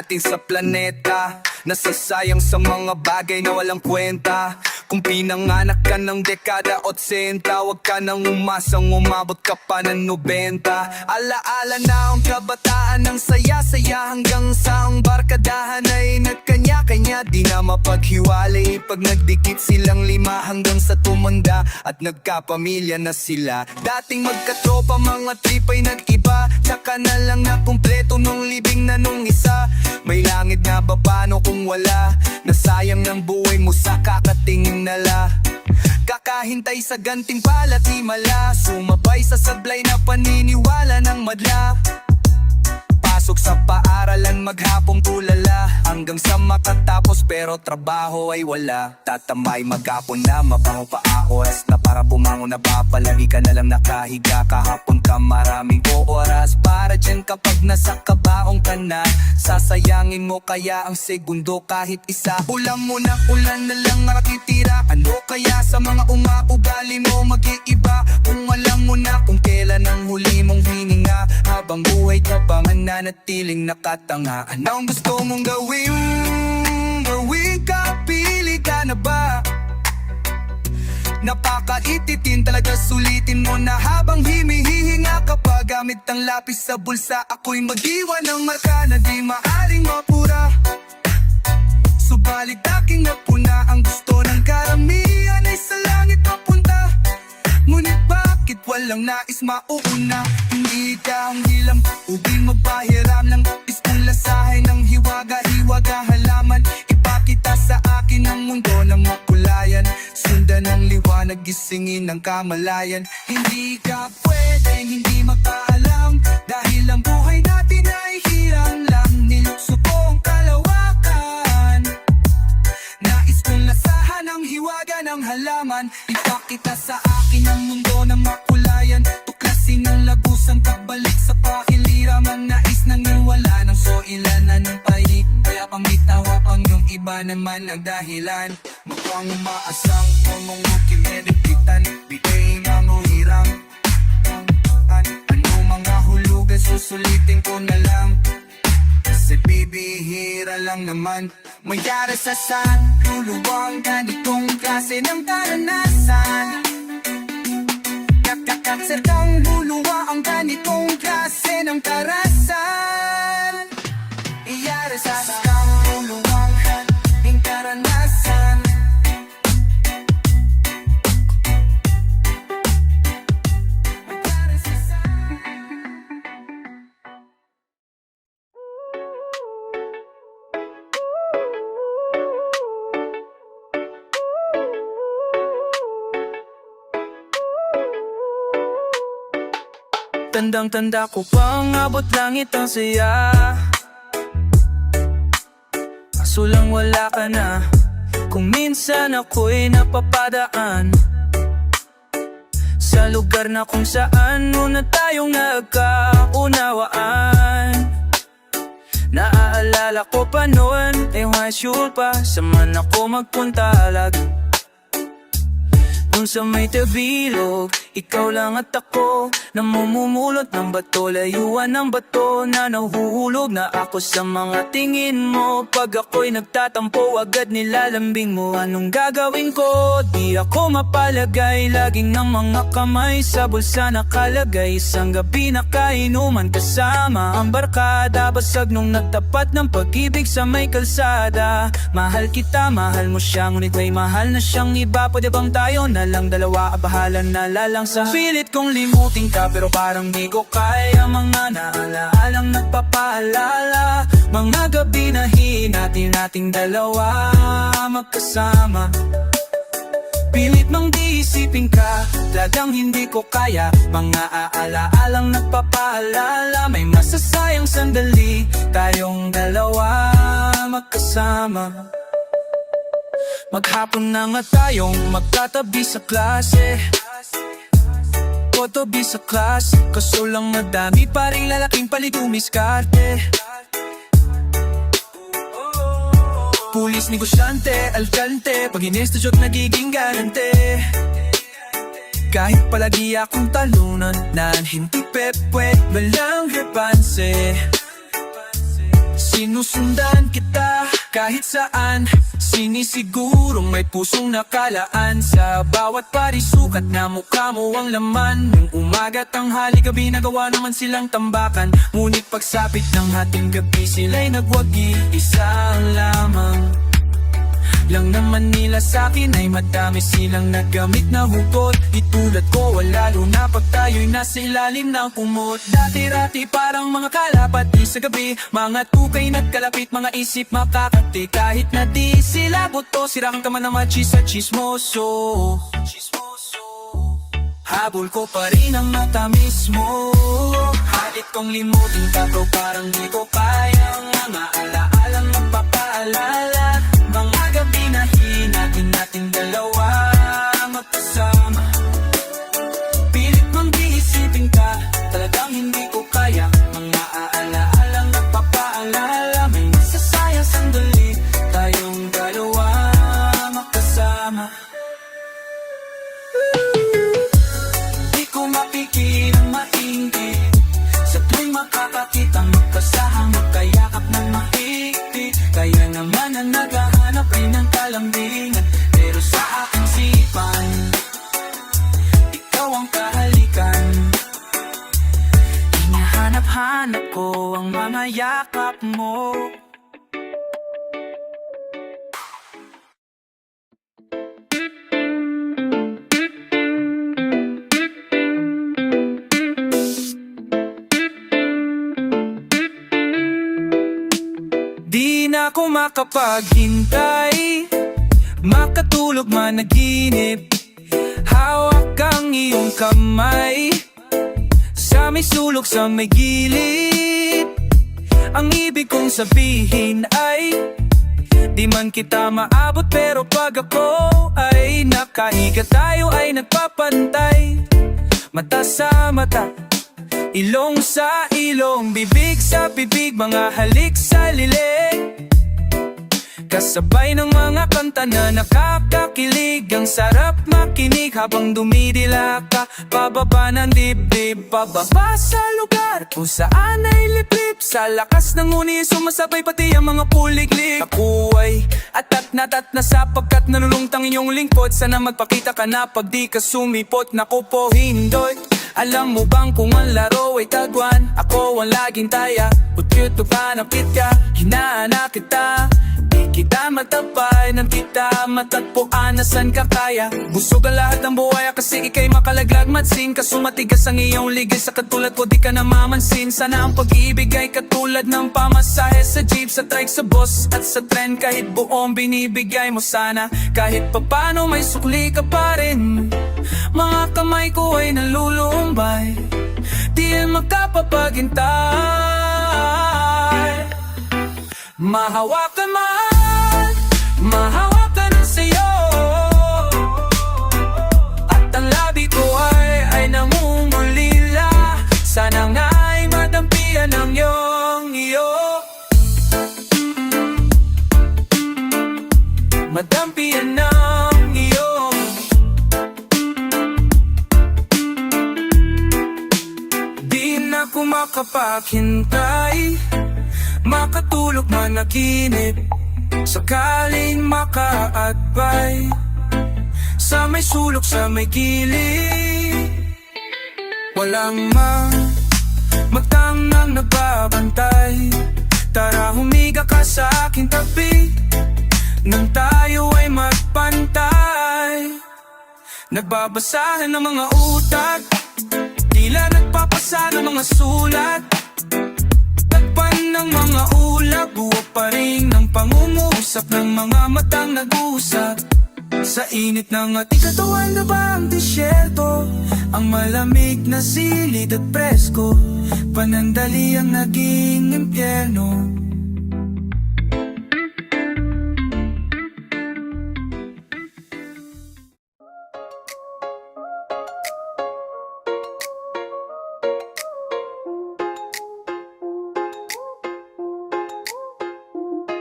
natin sa planeta. Nasasayang sa mga bagay na walang kwenta. Kung pinanganak ka ng dekada 80, wag ka nang umasang umabot ka pa ng 90. Alaala na ang kabataan ng saya-saya, hanggang sa ang barkadahan ay nagkanya-kanya. Di na mapaghiwalay pag nagdikit silang lima, hanggang sa tumanda at nagkapamilya na sila. Dating magkatropa, mga trip ay nag-iba, tsaka na lang na kumpleto nung libing na nung isa. May langit nga ba paano kung wala? Nasayang ng buhay mo sa kakatingin nala. Kakahintay sa gantimpala at himala, sumabay sa sablay na paniniwala ng madla. Pasok sa paaralan, maghapong tulala, hanggang sa makatapos pero trabaho ay wala. Tatamay maghapon na, mabaho pa oras na para bumangon na ba? Palagi ka na lang nakahiga, kahapon ka maraming oras para dyan kapag nasa kabaong ka na. Sasayangin mo kaya ang segundo kahit isa. Ulam mo na ulan na lang nakitira. Ano kaya sa mga umaugali mo mag-iiba? Kung alam mo na kung kailan ang huli mong hininga, habang buhay ka pa mananatiling nakatanga. Anong gusto mong gawin? Gawin ka, pili ka na ba? Napakaititin talaga, sulitin mo na habang himihihinga ka pa. Gamit ang lapis sa bulsa, ako'y mag-iwan ng marka na di maaring mapura. Subalit aking napuna, ang gusto ng karamihan ay sa langit papunta. Ngunit bakit walang nais mauuna? Hindi ka ang hilam, ubing magpahiram ng iskong lasahay ng hiwaga-hiwaga halaman. Ipakita sa akin ang mundo ng makulayan, sundan ng liwanag, gisingin ng kamalayan. Hindi ka pwedeng hindi magpaalam, dahil ang buhay natin ay hirang lang. Nilukso ko ang kalawakan, nais kong lasahan ang hiwaga ng halaman. Ipakita sa akin ang mundo ng makulayan, tuklasin ang lagusang kabalik sa pakiliraman. Nais nang iwala ng so ilanan ng palig, kaya pangitawa pang yung iba naman ang dahilan. Mukhang umaasang pamumuki mediktitan, bigay ng uhirang. Ano mga hulugan susulitin ko na lang, kasi bibihira lang naman. Mayara sa sanluluwang ganitong klase ng karanasan. Sertang luluwa ang ganitong klase ng karasan. Iyara sa sanluluwang ganitong karanasan. Tandang-tanda ko pang abot langit ang saya, kaso lang wala ka na. Kung minsan ako'y napapadaan sa lugar na kung saan muna tayong nagkaunawaan. Naaalala ko pa noon, high school pa, saan ako magpunta lagi. Kung sa may tabilog, ikaw lang at ako, namumulot ng bato, layuan ng bato na nahuhulog na ako sa mga tingin mo. Pag ako'y nagtatampo, agad nilalambing mo. Anong gagawin ko? Di ako mapalagay, laging ng mga kamay sa bulsa nakalagay. Isang gabi nakainuman kasama ang barkada, basag nung nagtapat ng pag-ibig sa may kalsada. Mahal kita, mahal mo siya, ngunit may mahal na siyang iba. Pwede bang tayo na lang dalawa, bahala na lalang sa pilit kong limutin ka, pero parang di ko kaya. Mga naaalaalang nagpapaalala, mga gabi na hinati nating dalawa magkasama. Pilit mang di isipin ka, talagang hindi ko kaya. Mga aalaalang nagpapaalala, may masasayang sandali tayong dalawa magkasama. Maghapon na nga tayong magtatabi sa klase, kotobi sa klase, kaso lang madami pa rin lalaking palitumiskarte. Pulis, negosyante, alkante, pag inestudyo't nagiging garante. Kahit palagi akong talunan, nan hindi pepwet, walang repanse. Sinusundan kita kahit saan, sinisigurong may pusong nakalaan. Sa bawat parisukat na mukha mo ang laman. Nung umaga, tanghali, gabi, nagawa naman silang tambakan. Ngunit pagsapit ng hating gabi, sila'y nagwagi, isang lamang lang naman nila sa'kin ay madami silang nagamit na hugot. Itulad ko, lalo na pag tayo'y nasa ilalim ng kumot. Dati-rati parang mga kalapati sa gabi, mga tukay nagkalapit, mga isip makakati. Kahit na di sila buto, sirang ka man ng machis at chismoso. Habol ko pa rin ang matamis mo. Halit kong limutin ka, bro, parang di ko kayang mga alaalang magpapaalala. Mga gabi na hinagin natin dalawa magkasama. Pilit mong iisipin ka, talagang hindi ko kaya. Mga aalaalang nagpapaalala, may nasasayang sandali, tayong dalawa magkasama. Di ko mapigilang maingit sa tuwing makakakita, magkasama, magkayakap ng mahigpit. Kaya naman ang naghahanap ay ng kalambingan, pero sa aking sipan, ikaw ang kahalikan. Hinahanap-hanap ko ang mga yakap mo. Di na ako makapaghintay, makatulog managinip. Hawak ang iyong kamay sa may sulok, sa may gilid. Ang ibig kong sabihin ay di man kita maabot, pero pag ako ay nakahiga, tayo ay nagpapantay. Mata sa mata, ilong sa ilong, bibig sa bibig, mga halik sa lilig. Kasabay ng mga kanta na nakakakilig, ang sarap makinig habang dumidila ka. Pababa ng dibdib, pababa sa lugar kung saan ay liplip. Sa lakas ng uni, sumasabay pati ang mga puliglig. Ako ay atat na sapagkat nalulungtang iyong lingkod. Sana magpakita ka na pag di ka sumipot. Naku po, hindoy. Alam mo bang kung ang laro ay tagwan, ako ang laging taya. Utyut o panapit ka, hinahanap kita. Di kita matapay, nang kita matatpuan, nasan ka kaya. Busog ang lahat ng buhay kasi ikay makalaglag matsin. Kaso matigas ang iyong ligay, sa katulad ko di ka namamansin. Sana ang pag-ibig ay katulad ng pamasahe sa jeep, sa trike, sa bus at sa tren. Kahit buong binibigay mo sana, kahit papano may sukli ka pa rin. Mga kamay ko ay nalulumbay, di makapapaghintay. Mahawakan man, mahawakan na sa'yo. At ang labi ko ay namumulila. Sana nga'y madampian ng iyong iyo. Madampian ng iyo. Di na ako makapaghintay, makatulog managinip, sakaling makaadbay. Sa may sulok, sa may gilid, walang magtang nang nagbabantay. Tara humiga ka sa aking tabi, nang tayo ay magpantay. Nagbabasahan ng mga utak, tila nagpapasa ng mga sulat. Takpan ng mga ulap, buwag pa rin ng pangungusap ng mga matang nag-usap. Sa init ng ating katawan na ba ang disyerto, ang malamig na silid at presko, panandali ang naging impyerno.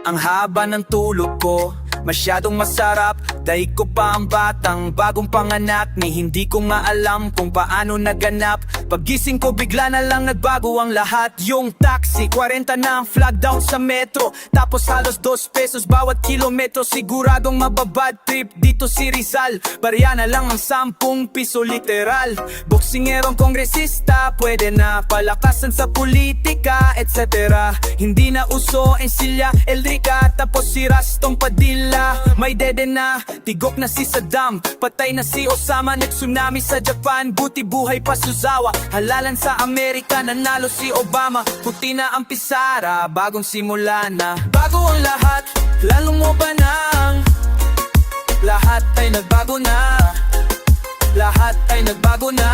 Ang haba ng tulog ko, masyadong masarap. Daig ko pa ang batang bagong panganak, ni hindi ko nga alam kung paano naganap. Pagising ko bigla na lang nagbago ang lahat. Yung taxi, 40 na ang flag down sa metro. Tapos halos 2 pesos bawat kilometro. Siguradong mababad trip dito si Rizal. Barya na lang ang 10 piso literal. Boksingerong kongresista, pwede na palakasan sa politika, etc. Hindi na uso Encilia, Elrica, tapos si Rastong Padilla. May dede na, tigok na si Saddam, patay na si Osama, nag-tsunami sa Japan, buti buhay pa Suzawa. Halalan sa Amerika, nanalo si Obama. Puti na ang pisara, bagong simula na. Bago ang lahat, lalo mo ba nang lahat ay nagbago na. Lahat ay nagbago na.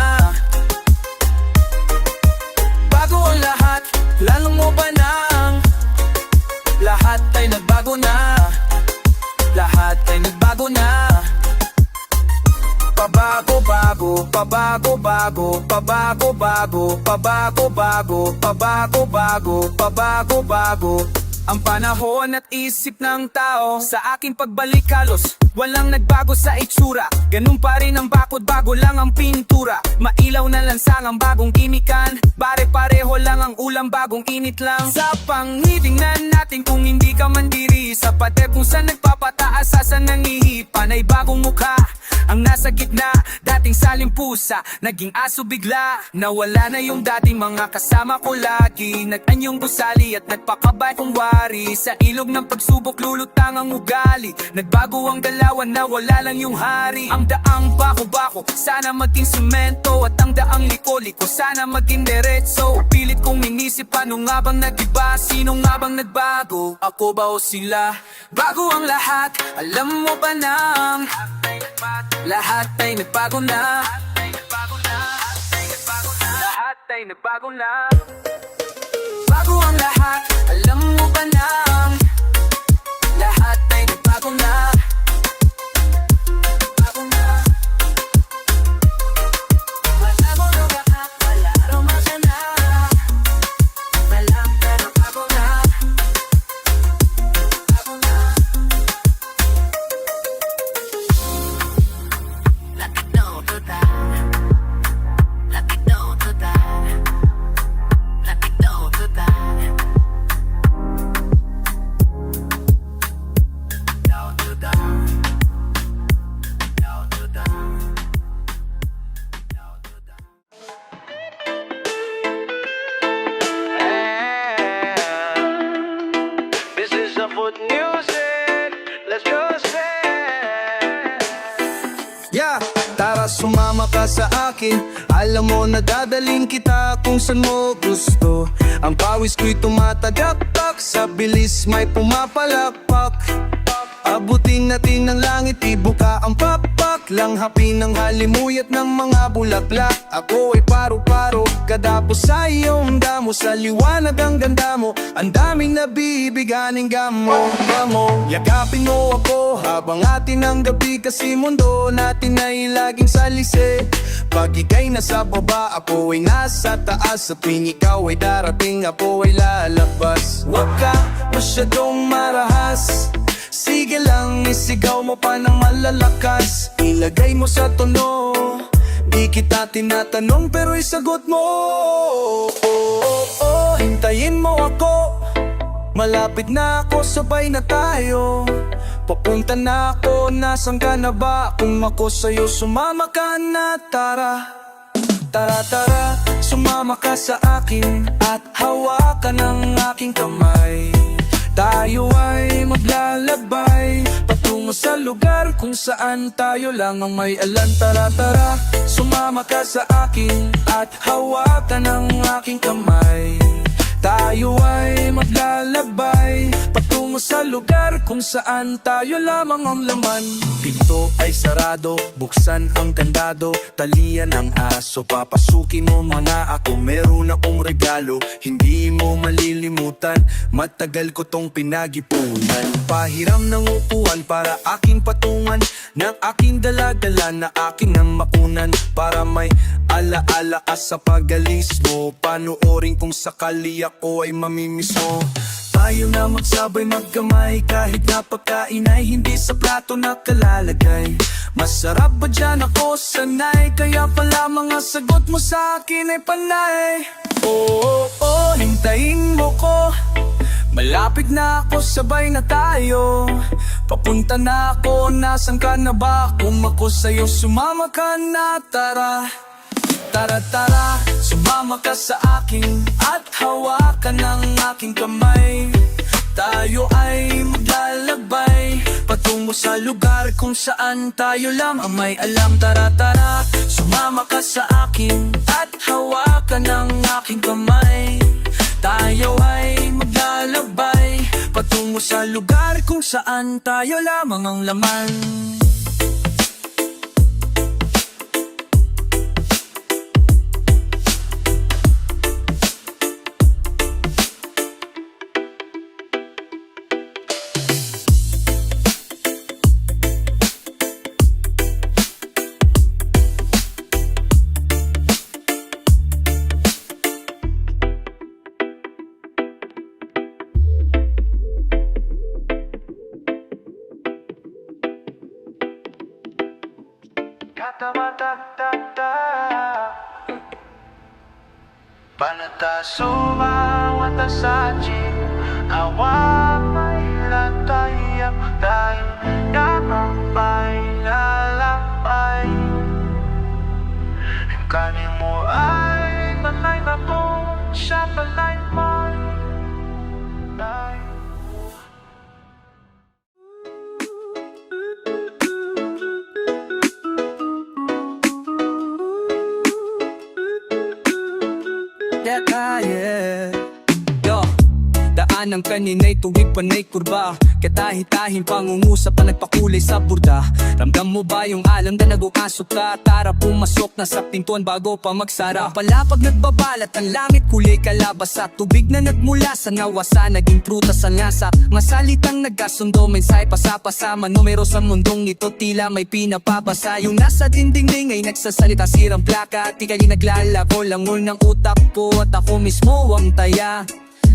Bago ang lahat, lalo mo ba nang lahat ay nagbago na. Lahat ay nagbago na. Pabago-bago, pabago-bago, pabago-bago, pabago-bago, pabago-bago, pabago-bago. Ang panahon at isip ng tao, sa aking pagbalik halos walang nagbago sa itsura. Ganun pa rin ang bakod, bago lang ang pintura. Mailaw na lansangang bagong gimikan, pare-pareho lang ang ulam, bagong init lang. Sa pangitingnan natin kung hindi ka mandiri, sa pader kung saan nagpapataas, asan nangihipan ay bagong mukha. Ang nasa gitna, dating salimpusa, naging aso bigla. Nawala na yung dating mga kasama ko lagi. Nag-anyong gusali at nagpakabay kong wari. Sa ilog ng pagsubok lulutang ang ugali. Nagbago ang dalawan na wala lang yung hari. Ang daang bako-bako, sana maging semento. At ang daang liko-liko, sana maging derecho. Pilit kong inisip, paano nga bang nag-iba? Sino nga bang nagbago? Ako ba o sila? Bago ang lahat, alam mo ba nang lahat ay nagbago na. Lahat ay nagbago na. Bago ang lahat, alam mo ba nang lahat ay nagbago na. Bago na. Wala mo na lahat, wala rumasa na. Malang pero bago na. Bago na. This is a foot music. Let's go Yeah, tara sumama ka sa akin. Alam mo na dadalhin kita kung saan mo gusto. Ang pawis ko'y tumatagaktak, sa bilis may pumapalakpak. Abutin natin ng langit, ibuka ang pakpak. Langhapin ng halimuyat ng mga bulaklak. Ako ay paro-paro, kadapos sa iyong damo. Sa liwanag ang ganda mo, ang daming nabibiganing gamo. Yakapin mo ako habang atin ang gabi, kasi mundo natin ay laging salisi. Pag ika'y nasa baba, ako ay nasa taas. Sa tuwing ikaw ay darating, ako ay lalabas. Huwag ka masyadong marahas, sige lang, isigaw mo pa ng malalakas. Ilagay mo sa tono, di kita tinatanong pero isagot mo. Hintayin mo ako, malapit na ako, sabay na tayo. Papunta na ako, nasan ka na ba? Kung ako sa'yo, sumama ka na, tara. Tara, tara, sumama ka sa akin at hawakan ng aking kamay. Tayo ay maglalabay patungo sa lugar kung saan tayo lang ang may alam. Tara, tara, sumama ka sa akin at hawakan ng aking kamay. Tayo ay maglalabay patungo sa lugar kung saan tayo lamang ang laman. Pinto ay sarado, buksan ang kandado, talian ang aso, papasukin mo mga ako, meron akong regalo, hindi mo malilimutan, matagal ko tong pinag-ipunan. Pahiram ng upuan para aking patungan, ng aking dala-dala na aking ang makunan, para may ala-ala ka sa pag-alis mo, panoorin kung sakali ako ay mamimiss mo. Tayo na magsabay magkamay, kahit na pagkain ay hindi sa plato nakalalagay. Masarap ba dyan ako sanay, kaya pala mga sagot mo sa akin ay panay. Oo, hintayin mo ko, malapit na ako, sabay na tayo. Papunta na ako, nasan ka na ba? Kung ako sa'yo, sumama ka na, tara. Tara tara, sumama ka sa akin at hawakan ng aking kamay. Tayo ay maglalakbay patungo sa lugar kung saan tayo lang ang may alam. Tara tara, sumama ka sa akin at hawakan ng aking kamay. Tayo ay maglalakbay patungo sa lugar kung saan tayo lamang ang laman. Panatasuwa watasaji awamay latayap tayo yakapay lalakbay. Kanin mo ay malay na po, siya palay mo. Yo, daan ng kanina'y tuwid panay kurba, katahi-tahin pangungusap na nagpakulay sa burda. Ramdam mo ba yung alam na nag-uasok ka? Tara pumasok na sa pintuan bago pa magsara. Palapag nagbabalat ang langit, kulay kalabas sa tubig na nagmula sa nawasa, naging prutas ang ngasa. Mga salitang nagkasundo, mensay pasapasama, numero sa mundong ito tila may pinapabasa. Yung nasa dingding ay nagsasalita, sirang plaka at ika'y naglalako, langol ng utak ko at ako mismo ang taya.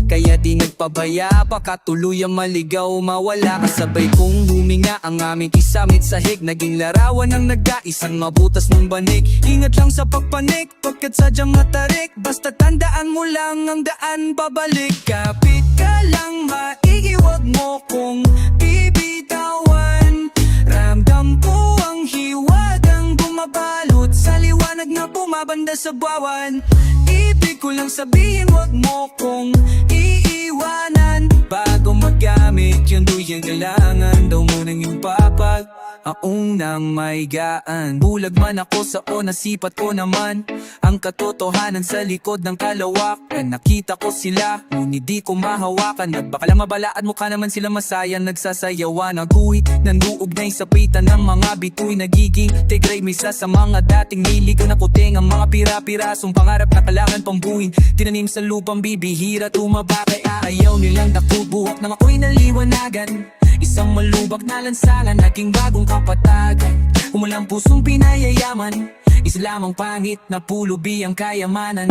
Kaya di nagpabaya, baka tuluyang maligaw, mawala. Kasabay kong huminga ang aming kisamit sahig, naging larawan ng nag-aisang mabutas ng banig. Ingat lang sa pagpanik, pagkat sadyang matarik, basta tandaan mo lang ang daan pabalik. Kapit ka lang maigi, wag mo kong bibitawan. Ramdam ko ang hiwagang bumabalot sa liwanag na bumabanda sa buwan. Ibig ko lang sabihin, wag mo kong iiwanan. Bago magamit yun, duyang kailangan daw munang yung papag ang unang may gaan. Bulag man ako sa nasipat ko naman ang katotohanan sa likod ng kalawakan. Nakita ko sila, ngunit di ko mahawakan. Nagbaka lang mabala at mukha naman sila masaya, nagsasayawan. Naguhit, nanduugnay sa pitan ng mga bituy, nagiging tigray misa sa mga dating niligaw na puting. Ang mga pira-pirasong pangarap na kailangan pambuhin, tinanim sa lupang bibihira, tumaba kay ayaw nilang nakubuhak nang ako'y naliwanagan. Isang malubak na lansangan, naging bagong kapatagan. Umulang pusong pinayayaman, isa lamang pangit na pulubi ang kayamanan.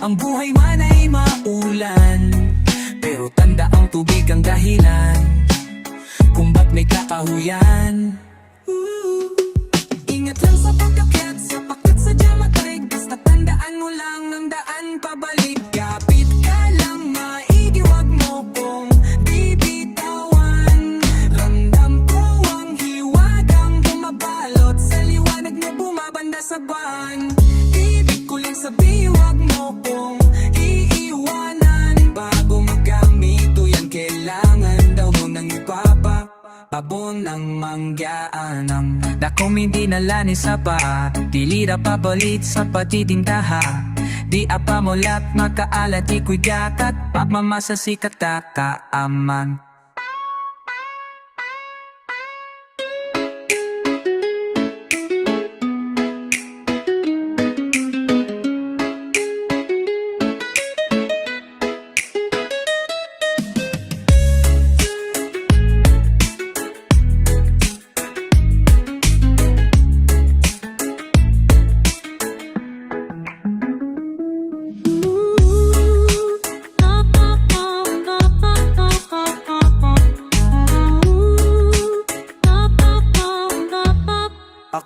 Ang buhay man ay maulan, pero tanda ang tubig ang dahilan kung ba't may kakahuyan. Ingat lang sa pagkakyat, sa pakyat sa diamatay, basta tandaan mo lang ang daan pabalik. Kapit ka lang maigi, wag mo kong bibitawan. Ramdam ko ang hiwagang bumabalot sa liwanag na bumabanda sa buwan. Ibig ko lang sabihin, wag mo kong iiwanan. Bago magamit o yan, kailangan daw mo nang ipapa pabon ng manggaan. Ang dakom hindi nalanin sa paa, dilira pabalit sa patitindaha. Di apamulat makaalat, iko'y gakat, pagmamasa si katakaaman.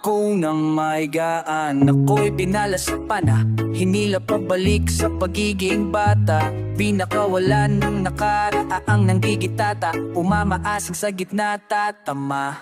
ako ng maigaan. Ako'y pinala sa pana, hinila pabalik sa pagiging bata. Pinakawalan ng nakaraang nanggigitata, umamaasig sa gitna tatama.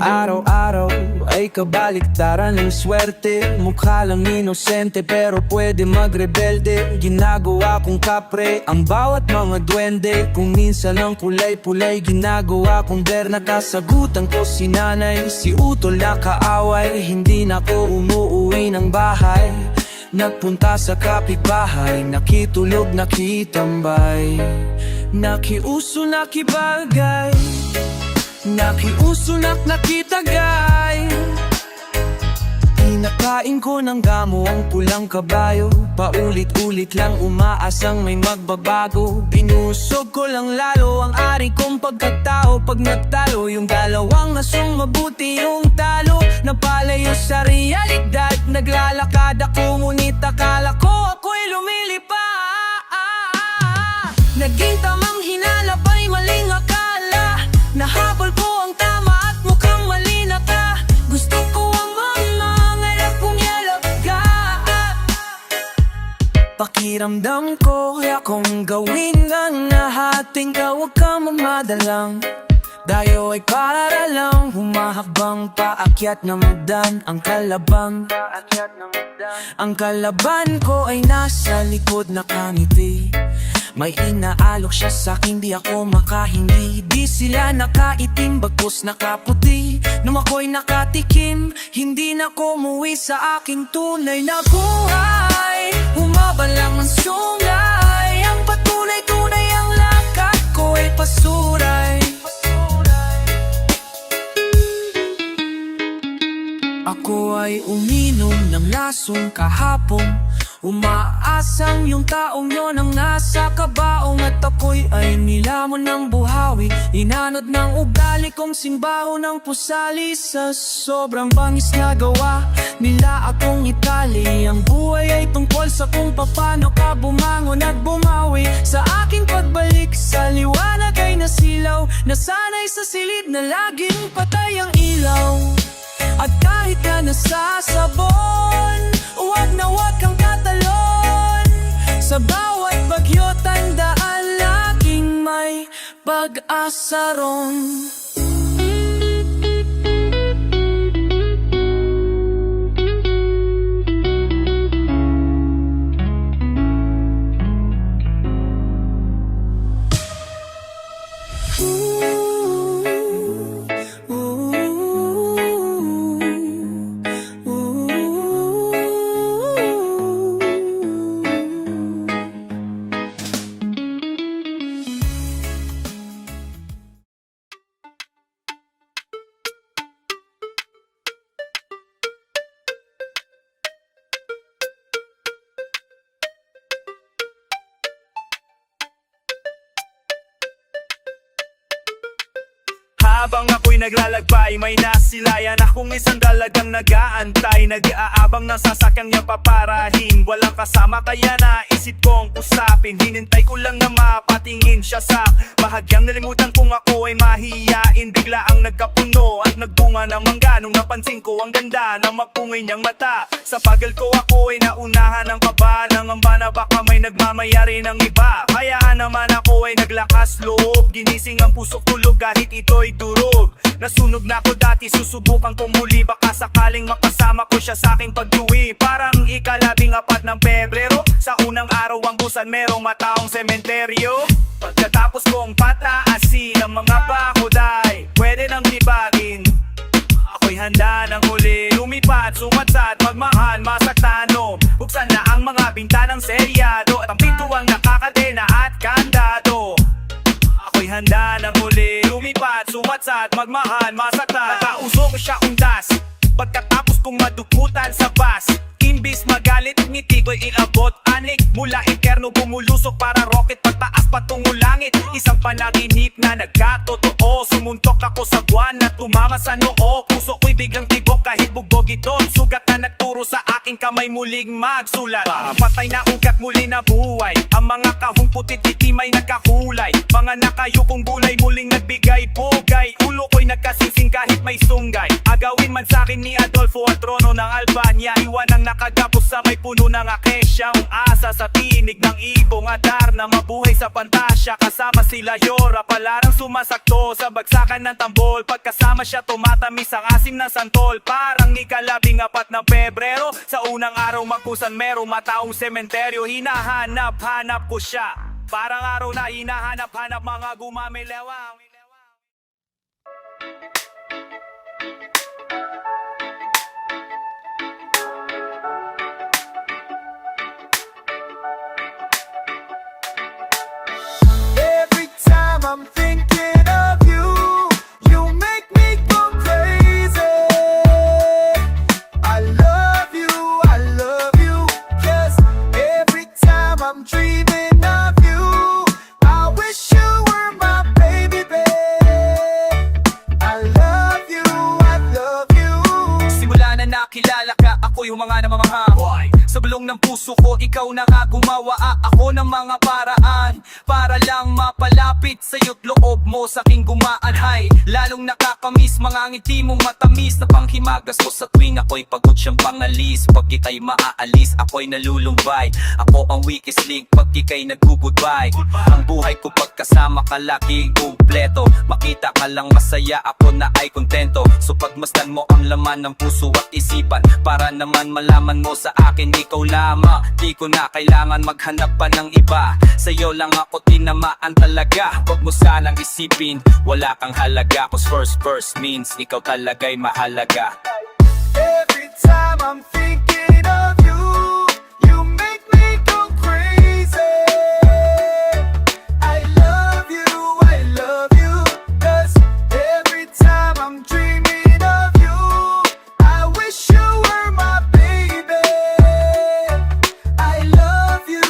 Araw-araw ay kabaliktaran ng swerte. Mukha lang inosente pero pwede magrebelde. Ginagawa kong kapre ang bawat mga duwende. Kung minsan ang kulay-pulay ginagawa kong berna. Kasagutan ko si nanay, si utol na kaaway. Hindi na ko umuuwi ng bahay. Nagpunta sa kapitbahay, nakitulog, nakitambay. Nakiuso, nakibagay, nakiuso, nakitagay. Kinakain ko ng damo ang pulang kabayo. Paulit-ulit lang umaasang may magbabago. Binusog ko lang lalo ang ari kong pagkatao. Pag nagtalo yung dalawang asong mabuti yung talo. Napalayo sa realidad, naglalakad ako ngunit akala ko ako'y lumilipad. Naging tamang hinala pa'y maling akala. Nahabol ko ang tama at mukhang mali na ka. Gusto ko ang mangarap kong yalaga. Pakiramdam ko kaya kung gawin ang nahating ka, huwag kang mamadalang. Dayo ay para lang humahakbang paakyat ng magdan ang kalaban. Ang kalaban ko ay nasa likod nakangiti. May inaalok siya sa'kin, di ako makahindi. Di sila nakaitim, bagkus nakaputi. Nung ako'y nakatikim, hindi na ko umuwi sa aking tunay na buhay. Humaba lang ang sungay, ang patunay-tunay ang lakad ko ay pasuray. Ako ay uminom ng lasong kahapon. Umaasang yung taong yon ang nasa kabaong. At ako'y ay nilamon ng buhawi. Inanod ng ugali kong simbaho ng pusali. Sa sobrang bangis na gawa nila akong itali. Ang buhay ay tungkol sa kung paano ka bumangon at bumawi. Sa aking pagbalik sa liwanag ay nasilaw. Nasanay sa silid na laging patay ang ilaw. At kahit ka nasasabon, huwag na huwag kang katalon. Sa bawat bagyo tandaan, laging may pag-asa ron. Habang ako'y naglalagpay, may nasilayan akong isang dalagang nag-aantay. Nag-aabang ng sasakyang niya paparahin. Walang kasama kaya naisip kong usapin. Hinintay ko lang na mapatingin siya sa bahagyang nalimutan kong ako ay mahiyain. Bigla ang nagkapuno at nagbunga ng mangga. Nung napansin ko ang ganda ng mapungay niyang mata. Sa pagal ko ako ay naunahan ng kaba. Nangamba na baka may nagmamayari ng iba. Kaya naman ako ay naglakas loob. Ginising ang puso't tulog kahit ito'y durog. Nasunog na ako dati, susubukan kong muli. Baka sakaling makasama ko siya sa aking pag-uwi. Parang ika-14 ng Pebrero. Sa unang araw ang busan merong mataong sementeryo. Pagkatapos kong pataasin ang mga pakuday, pwede nang libagin. Ako'y handa ng huli, lumipat, sumatsat, magmahal, masaktano. Buksan na ang mga bintanang seryado at ang pintuang nakakadena at kandado. Ako'y handa ng huli, lumipat, sumatsat, magmahal, masaktan. Kauso ko siya undas, pagkatapos kong madukutan sa bus. Imbis magalit, ngiti ko'y inabot, anik. Mula interno bumulusok para rocket. pataas patungong langit. Isang panaginip na nagkatotoo. Sumuntok ako sa buwan at tumama sa noo. Puso ko'y biglang tibok kahit bugbog ito. Sugat na nagturo sa aking kamay muling magsulat. Patay na ugat muli na buhay. Ang mga kahong putit itim ay nagkakulay. Mga nakayukong gulay muling nagbigay pugay. Ulo ko'y nagkasingsing kahit may sunggay. Agawin man sa'kin ni Adolfo ang trono ng Albania. Iwan ang nakagapos sa may puno ng akesya. Asa sa tinig ng ibong adar na mabuhay sa pantasya. Kasama sila Yora, palarang sumasakto sa bagsakan ng tambol. Pagkasama siya tumatamis ang asim ng santol. Parang ikalabing-4 ng Pebrero. Sa unang araw magkusan merong mataong sementeryo. Hinahanap-hanap ko siya. Parang araw na hinahanap-hanap mga gumamilewang. Every time I'm thinking of you, you make me go crazy. I love you, 'cause every time I'm dreaming of you, I wish you were my baby, babe. I love you, Simula na nakilala ka, ako yung mga namamaha. Sa bulong ng puso ko, ikaw na nga gumawa. Ako ng mga paraan para lang mapalapit sa'yo't loob mo sa aking gumaan. Ay, lalong nakakamiss mga ngiti mong matamis na panghimagas ko sa tuwing ako'y pagod siyang pangalis. Pag ika'y maaalis, ako'y nalulumbay. Ako ang weakest link pag ika'y nag-goodbye. Ang buhay ko pagkasama ka lagi kumpleto. Makita ka lang masaya, ako na ay kontento. So pagmasdan mo ang laman ng puso at isipan, para naman malaman mo sa akin ikaw lamang. Di ko na kailangan maghanap pa ng iba. Sa'yo lang ako tinamaan talaga. Huwag mo sanang isipin, wala kang halaga. Cause first means ikaw talaga'y mahalaga. Every time I'm thinking of you, you make me go crazy. I love you, 'cause every time I'm dreaming of you, I wish you were my baby. I love you,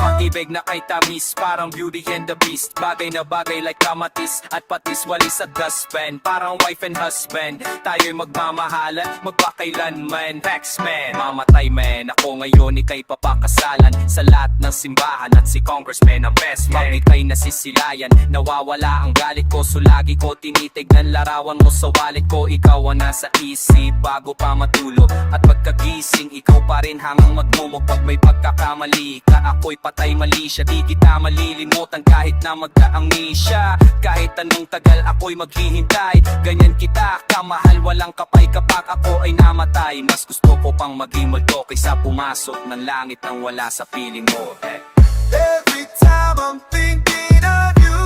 Pag-ibig na kay tamis, parang Beauty and the Beast. Bagay na bagay like kamatis at patis, walis at dustpan. Parang wife and husband, tayo'y magmamahalan, magpakailanman. Taxman, mamatay man, ako ngayon ika'y papakasalan sa lahat ng simbahan at si Congressman ang best man. Pag ika'y nasisilayan, nawawala ang galit ko. So lagi ko tinitignan larawan mo sa wallet ko. Ikaw ang nasa isip bago pa matulog, at pagkagising ikaw pa rin hangang magmumog. Pag may pagkakamali ka, ako'y patay mali siya. Di kita malilimutan kahit na magka-amnesia. Kahit anong tagal ako'y maghihintay, ganyan kita kamahal, walang kapay kapag ako ay namatay. Mas gusto ko pang maging multo kaysa pumasok ng langit nang wala sa piling mo. Every time I'm thinking of you,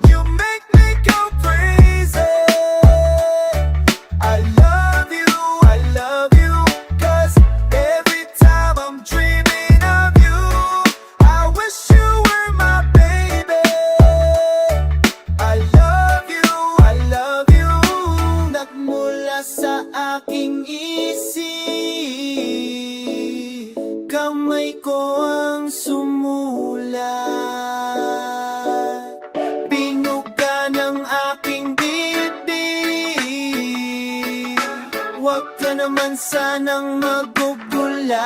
you make me go crazy. I love you, 'cause every time I'm dreaming of you, I wish you were my baby. I love you, Nagmula sa aking isip, kamay ko ang sumulat. Binuga ng aking bibig, huwag ka naman sanang magugulat.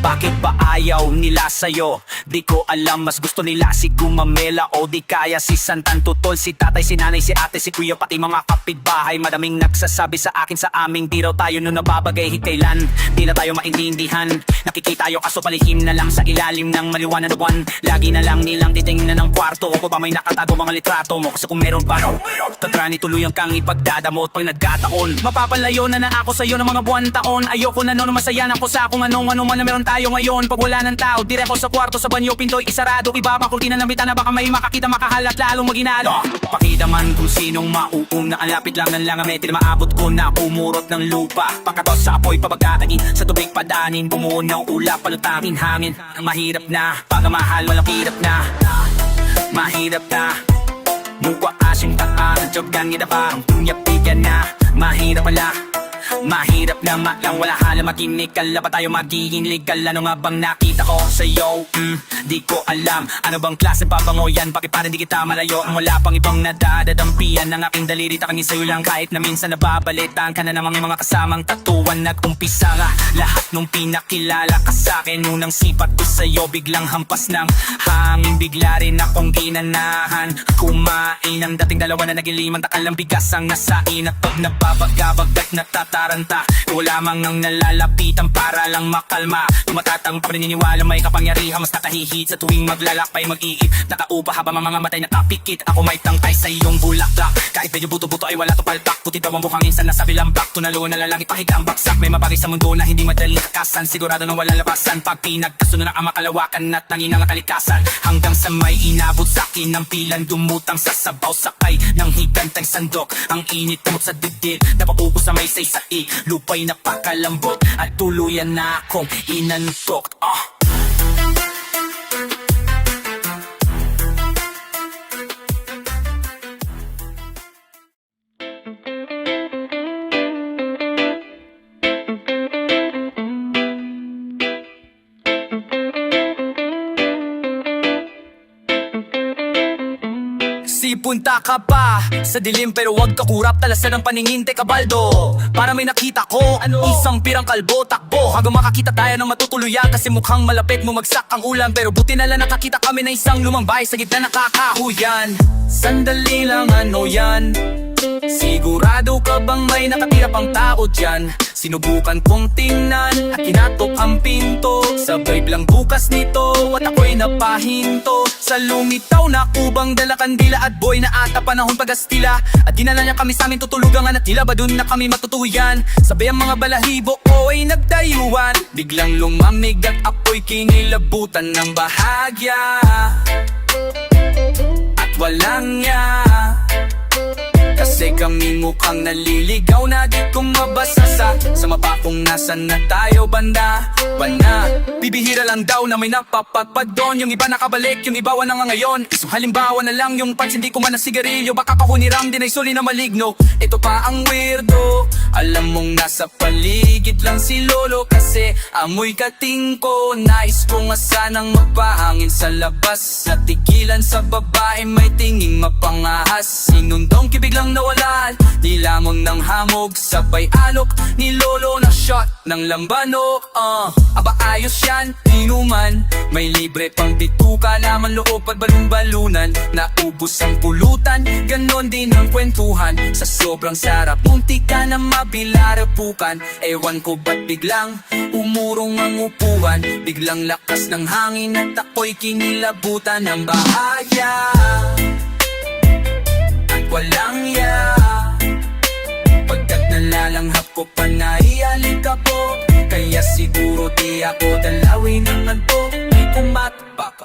Bakit ba ayaw nila sa'yo? Di ko alam, mas gusto nila si Gumamela o di kaya si Santan Tutol, si tatay, si nanay, si ate, si kuya, pati mga kapitbahay. Madaming nagsasabi sa akin sa aming di raw tayo nun nababagay. Kailan di na tayo maintindihan, nakikita yung kaso palihim na lang sa ilalim ng maliwanag na buwan. Lagi na lang nilang titingnan ng kwarto ko pa may nakatago mga litrato mo. Kasi kung meron pa tatrani tuluyang kang ipagdadamot pag nagkataon. Mapapalayo na ako sa'yo ng mga buwan taon. Ayoko na noon masaya na ko sa kung ano man na meron tayo ngayon pag wala ng tao, direko sa kwarto, sa banyo, pinto'y isarado, ibaba kurtina ng bitana, baka may makakita, makahalat, lalong maginalo. Pakita man kung sinong mauuna, ang lapit lang ng langamete na maabot ko na umurot ng lupa. Pagkatos sa apoy, pabagkain, sa tubig padanin, bumuo ng ulap, palutangin hangin. Ang mahirap na, pagmamahal, walang hirap na. Mahirap na, mukha asing taan, job ganyan na parang tunyap tigan na. Mahirap pala, mahirap na lang, wala halang makinig, kala pa tayo magiging legal. Ano nga bang nakita ko sa'yo? Di ko alam, ano bang klase pabango yan? Bakit parang di kita malayo? Ang wala pang ibang nadadadampian ng aking daliri, takangin sa'yo lang. Kahit na minsan nababalitan ka na namang mga kasamang tatuan. Nag-umpisa nga lahat nung pinakilala ka sa'kin. Unang sipat ko sa'yo, biglang hampas ng hangin, bigla rin akong ginanahan. Kumain ang dating dalawa na naging limang takal ng bigas ang nasain. At pag nababagabagdat natataranta, wala mang ang nalalapitan para lang makalma. Tumatatang paniniwala may kapangyarihan, mas nakahihit sa tuwing maglalakbay mag-iip. Nakaupa habang ang mga matay nakapikit, ako may tangkay sa iyong bulaklak. Kahit medyo buto-buto ay wala to palpak, puti daw ang buhangin sa nasa bilambak. Tunalo na lalaki pahiga ang baksak, may mabagay sa mundo na hindi madali takasan. Sigurado na walang labasan pag pinagkasunod na ang makalawakan at nangin ang kalikasan. Hanggang sa may inabot sa'kin ng pilan, dumutang sa sabaw sakay ng higantang sandok. Ang init tamot sa dibdib, napapupo sa may saysay, lupay napakalambot at tuluyan na akong inantok. Punta ka pa sa dilim pero wag ka kurap, talasan ng paningin, teka baldo. Para may nakita ko, isang pirang kalbo, takbo hanggang makakita tayo ng matutuluyan. Kasi mukhang malapit bumagsak ang ulan, pero buti na lang nakakita kami na isang lumang bahay sa gitna ng kakahuyan. Sandali lang, ano yan? Sigurado ka bang may nakatira pang tao dyan? Sinubukan kong tingnan at kinatok ang pinto. Sabay blang bukas nito at ako'y napahinto. Sa lumitaw na kubang dala kandila at boy na ata panahon pag-astila. At dinala niya kami sa amin tutulugan at tila ba dun na kami matutuyan? Sabay ang mga balahibo ko ay nagdayuan. Biglang lumamig at ako'y kinilabutan ng bahagya. At walang niya, kasi kami mukhang naliligaw na di ko mabasa sa mapa kung nasan na tayo banda. Bibihira lang daw na may napapagpad doon. Yung iba nakabalik, yung iba wala nga ngayon. Isang halimbawa na lang yung pansin di ko man na sigarilyo. Baka kahuniram din ay suli na maligno. Ito pa ang weirdo, alam mong nasa paligid lang si Lolo. Kasi amoy kating ko, nais ko nga sanang magpahangin sa labas. Sa tigilan sa babae may tinging mapangahas. Sinundong kibig lang nawalan, nilamon ng hamog. Sabay alok ni Lolo na shot ng lambanok. Aba ayos yan, inuman. May libre pang bituka, laman loob at balon-balunan. Naubos ang pulutan, ganon din ang kwentuhan. Sa sobrang sarap, muntik ka na mabilarapukan. Ewan ko ba't biglang umurong ang upuan. Biglang lakas ng hangin at ako'y kinilabutan ng bahagya. At walang ya, pagkat nalalanghap ko pa naialik ako. Kaya siguro di ako dalawin ng antok. May pumatpak.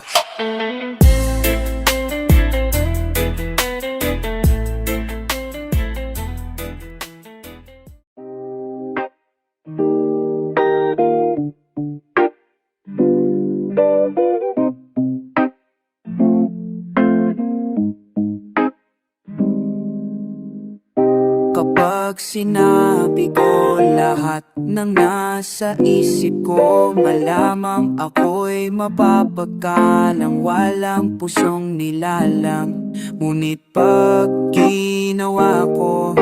Kapag sinabi ko lahat ng nasa isip ko, malamang ako'y mapapagkalang walang pusong nilalang. Ngunit pag ginawa ko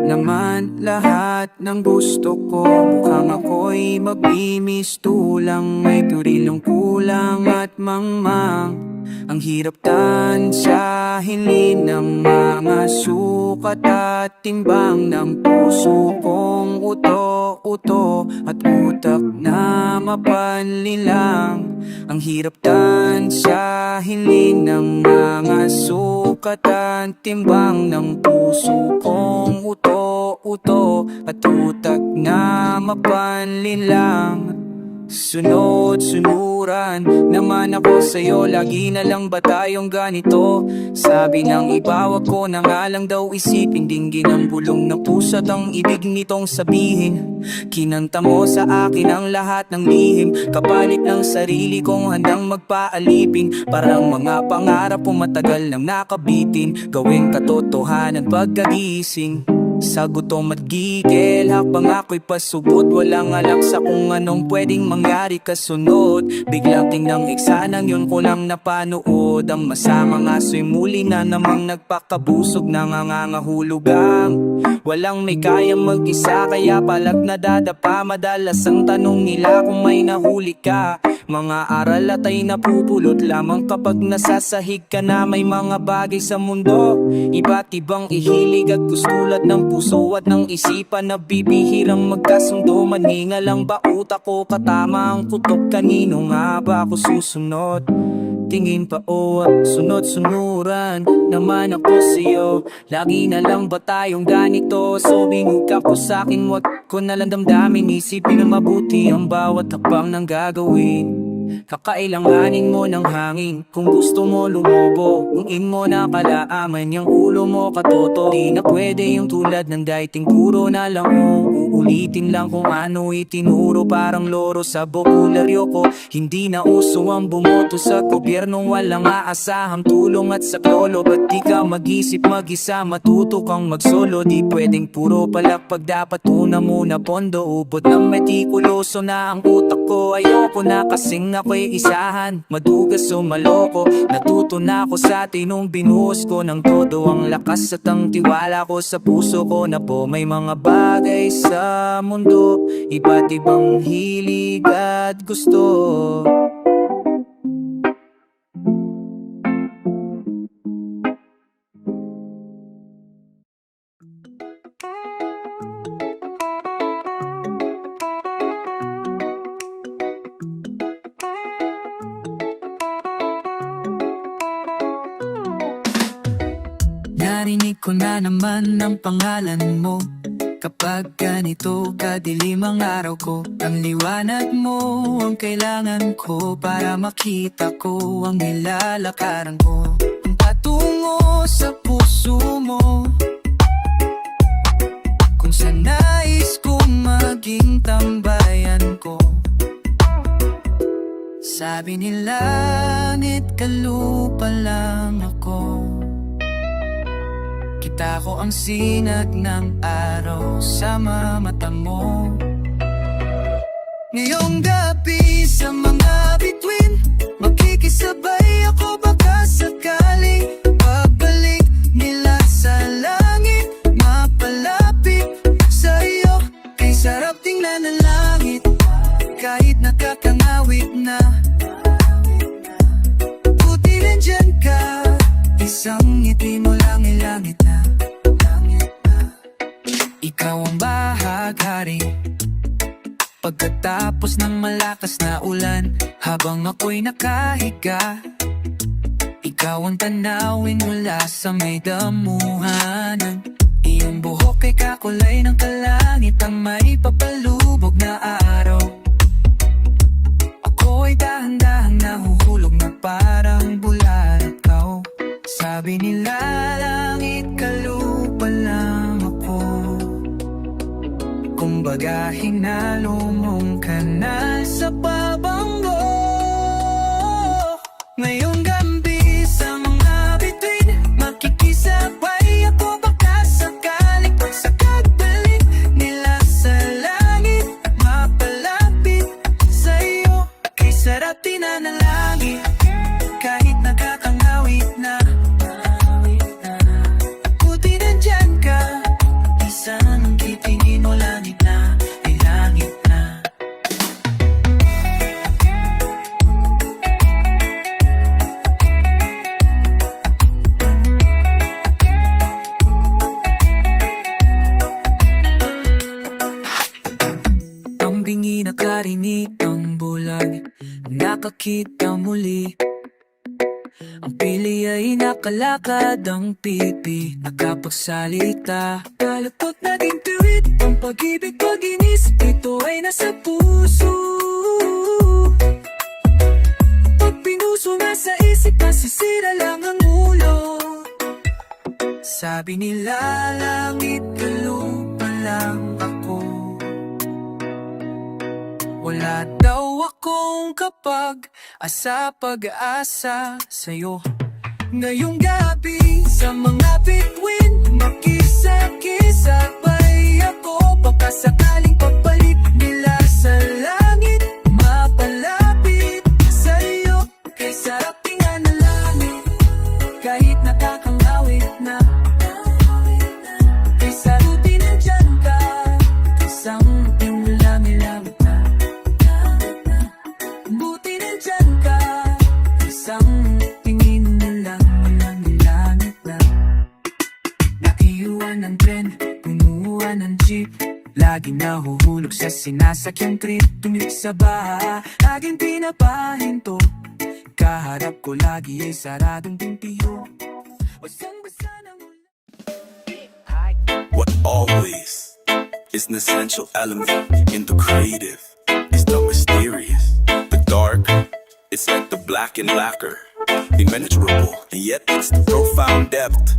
naman lahat ng gusto ko, mukhang ako'y magbimistulang. May turilong kulang at mangmang. Ang hirap tansahin ng mga sukat at timbang ng puso kong uto-uto at utak na mapanlilang. Ang hirap tansahin ng mga sukat at timbang ng puso kong uto-uto at utak na mapanlilang. Sunod, sunuran naman ako sa'yo, lagi na lang ba tayong ganito? Sabi ng iba, wag ko na nga lang daw isipin, dinggin ang bulong ng puso't ang ibig nitong sabihin. Kinanta mo sa akin ang lahat ng lihim, kapalit ng sarili kong handang magpaalipin. Parang mga pangarap po matagal nang nakabitin, gawing katotohanan pagkagising. Sa gutom at gigil, habang ako'y pasubot, walang alak sa kung anong pwedeng mangyari kasunod. Biglang tingnang iksanang yun ko lang napanood. Ang masamang aso'y muli na namang nagpakabusog, nangangahulugang walang may kayang mag-isa, kaya palag nadadapa. Madalas ang tanong nila kung may nahuli ka. Mga aral at ay napupulot lamang kapag nasasahig ka na. May mga bagay sa mundo, iba't ibang ihilig at gustulat ng puso at ng isipan na bibihirang magkasundo. Maninga lang ba utak ko, katama ang kutob, kanino nga ba ako susunod? Tingin pa o sunod-sunuran naman ako sa'yo, lagi na lang ba tayong ganito? So bingog ka po sa'kin, wag ko nalang damdamin, isipin na mabuti ang bawat hakbang ng gagawin. Kakailanganin mo ng hangin, kung gusto mo lumobo, ungin mo na kalaaman yung ulo mo katoto. Di na pwede yung tulad ng dating puro na lang uulitin lang kung ano itinuro. Parang loro sa bokularyo ko, hindi na uso ang bumoto sa gobyernong walang aasahang tulong at saklolo. Ba't di ka mag-isip mag-isa, matuto kang mag-solo? Di pwedeng puro palakpag, dapat una muna pondo. Ubot ng metikuloso na ang utak ko, ayoko na kasing ako'y isahan, madugas o maloko. Natuto na ako sa tinong binuhos ko ng todo ang lakas at ang tiwala ko sa puso ko na po may mga bagay sa mundo, iba't ibang hilig at gusto. Narinig ko na naman ang pangalan mo, kapag ganito kadilim ang araw ko. Ang liwanag mo ang kailangan ko para makita ko ang nilalakaran ko. Patungo sa puso mo, kung saan nais kong maging tambayan ko. Sabi nila, ngit kalupa lang ako. Kita ko ang sinag ng araw sa mata mo. Ngayong gabi sa mga bituin, makikisabay ako baka sakaling pagbalik nila sa langit, mapalapit sa iyo. Kay sarap tingnan ng langit, kahit nakakangawit na. Buti nandyan ka, isang ngiti mo lang ilangit na. Ikaw ang bahaghari pagkatapos ng malakas na ulan. Habang ako'y nakahiga, ikaw ang tanawin mula sa may damuhanan. Iyong buhok ay kakulay ng kalangit, ang may papalubog na araw. Ako ay dahan-dahang nahuhulog na parang bulakaw. Sabi nila, langit kalupa lang ako. Kumbaga hinalo mong kanal sa pabango. Ngayong gabi sa mga bituin, makikisabay ako baka sakaling pagsakagbalik nila sa langit, mapalapit sa iyo. Kay sarap tinanalangin, kahit nakakangawit na. Buti nandyan ka, isang kitingin mo langit na, ay langit na. Ang bingi nakarinig ang bulag, nakakita muli. Ang pili ay nakalakad, ang pipi nakapagsalita. Kalatot nating tuwid, ang pag-ibig pag-inis, ito ay nasa puso. Nilalangit ka lupa lang ako. Wala daw akong kapag-asa, pag-asa sa'yo. Ngayong gabi sa mga bituin, makisakisabay ako. Baka sakaling papalit nila sa langit, mapalapit sa'yo. Kay sarap tingnan na langit, kahit nakakangawit na. Kay saruti nandyan ka, isang tinglamilangit na. Buti nandyan ka, isang tingin na lang langit na. Nakiuwan ng tren, punuan ng jeep, lagi nahuhulog sa sinasakyang trip. Tumik sa baha, laging pinapahinto. Kaharap ko lagi ay saradong pintiyo. Basang-basa ng What always is an essential element in the creative is the mysterious, the dark. It's like the black and blacker, immeasurable, and yet it's the profound depth,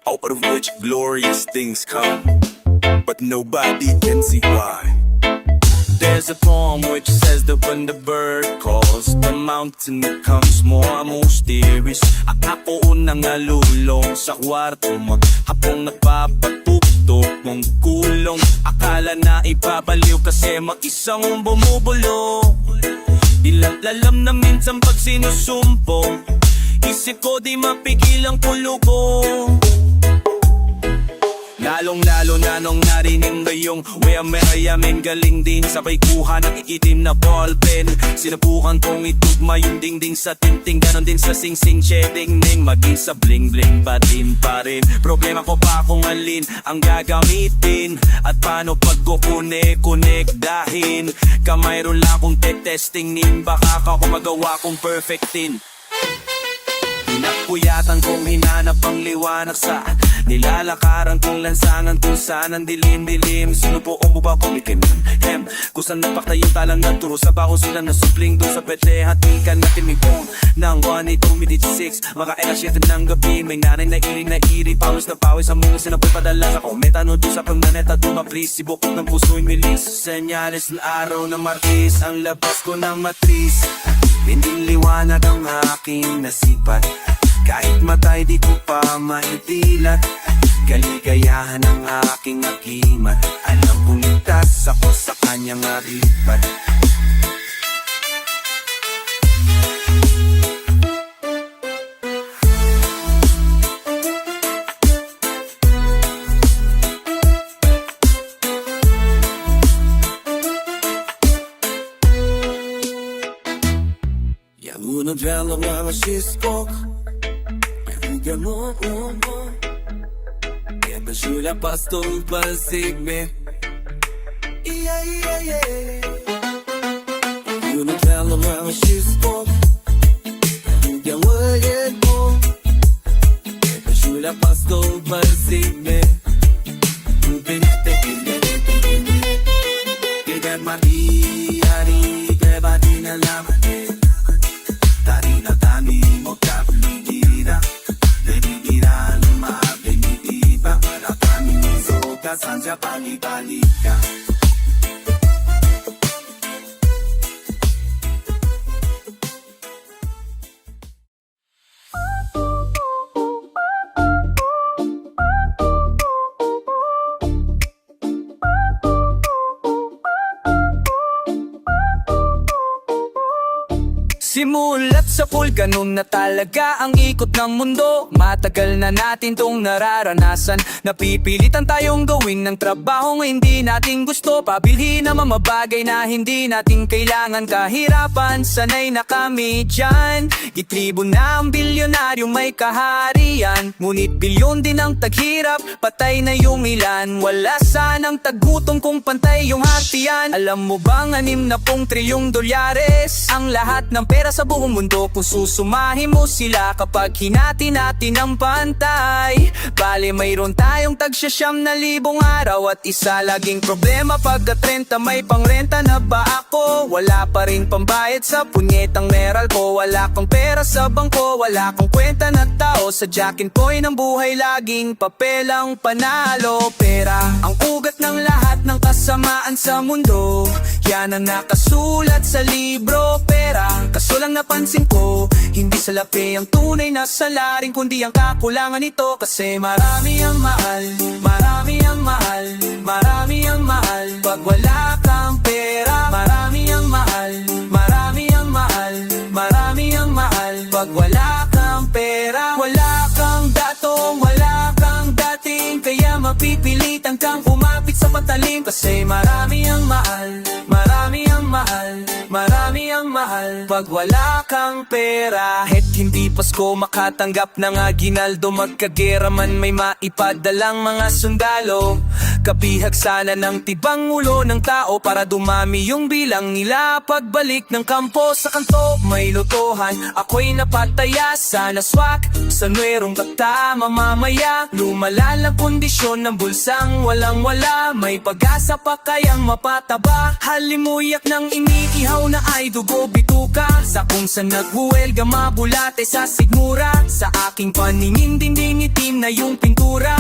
out of which glorious things come, but nobody can see why. There's a poem which says that when the bird calls, the mountain becomes more mysterious. Ako nang alulong sa kwarto, maghapong nagpapatugtog mong kulong. Akala na ipabaliw kasi mag-isang bumubulo. Di lang alam na minsan pag sinusumpong, isip ko di mapigil ang kulo ko. Lalong-lalo na nung narinig ngayong mayamin galing din, sabay kuha ng itim na ballpen. Sinubukan kong itugma yung dingding sa tinting, ganon din sa sing-sing shedding ning. Maging sa bling-bling batin pa rin. Problema ko pa kung alin ang gagamitin, at paano pag kukonekdahin. Kamayroon lang kong testingin, baka ka kung magawa kong perfectin. Pinakpuyatan kong hinanap ang liwanag sa nilalakaran kong lansangan kung saan ang dilim-dilim. Sinubuong mo ba kumikim hem kung saan nagpakta yung talang nagturo sa bako sila na supling doon sa pete. Hatikan natin may phone ng 1-8-2-6 mga alas 7 ng gabi. May nanay na iri pawis na pawis ang mga sinapoy padala sa kometa no doon sa panganeta. Duma please sibukot ng puso yung milis. Senyales ng araw na Martes, ang labas ko ng matris. Hindi liwanag ang aking nasipat, kahit matay di ko pa maitilat. Kaligayahan ang aking akimat, alam kong ligtas ako sa kanyang aripat. Una dwell ang mga siskok, gamot mo. Kaya sula pastol palsigme. Una dwell ang mga siskok, gamot mo. Kaya sula pastol palsigme. Kaya matiyari, kaya bati na laman. Mo kapigira, bebira luma, bebitiba, para kami mizoka, sanja pali-palika. Simulat sa vulkano na talaga ang ikot ng mundo. Matagal na natin tong nararanasan. Napipilitan tayong gawin ng trabahong hindi natin gusto. Pabilhin ang mga bagay na hindi natin kailangan. Kahirapan, sanay na kami dyan. Gitribo na ang bilyonaryo may kaharian. Ngunit bilyon din ang taghirap, patay na yung ilan. Wala sanang tagutom kung pantay yung hatian. Alam mo bang $60 trilyong ang lahat ng pera pera sa buong mundo kung susumahin mo sila kapag hinati natin ang pantay. Bale mayroon tayong tag-9,000 araw at isa laging problema pagka 30 may pangrenta na ba ako? Wala pa rin pambayad sa punyetang meral ko. Wala kang pera sa bangko, wala kang kwenta na tao. Sa Jack and Poy ng buhay laging papel ang panalo. Pera ang ugat ng lahat ng kasamaan sa mundo, yan ang nakasulat sa libro. Pera, kaso lang napansin ko, hindi salapi ang tunay na salarin, kundi ang kakulangan nito. Kasi marami ang mahal, marami ang mahal, marami ang mahal pag wala kang pera. Marami ang mahal, marami ang mahal, marami ang mahal pag wala kang pera. Wala kang datong, wala kang dating, kaya mapipilitan kang umapit sa patalim. Kasi marami ang mahal, marami ang mahal, marami ang mahal pag wala kang pera. Het hindi Pasko makatanggap ng aginaldo, magkagera man may maipadalang mga sundalo. Kabihag sana ng tibang ulo ng tao para dumami yung bilang nila. Pagbalik ng kampo sa kanto may lotohan, ako'y napataya sa naswak sa nuerong kata. Mamamaya lumala ang kondisyon ng bulsang walang wala, may pag-asa pa kayang mapataba. Halimuyak ng iniihaw na ay dugo bituka, sa kung saan naghuwelga mabulate sa sigmura. Sa aking paningin dinding itim na yung pintura,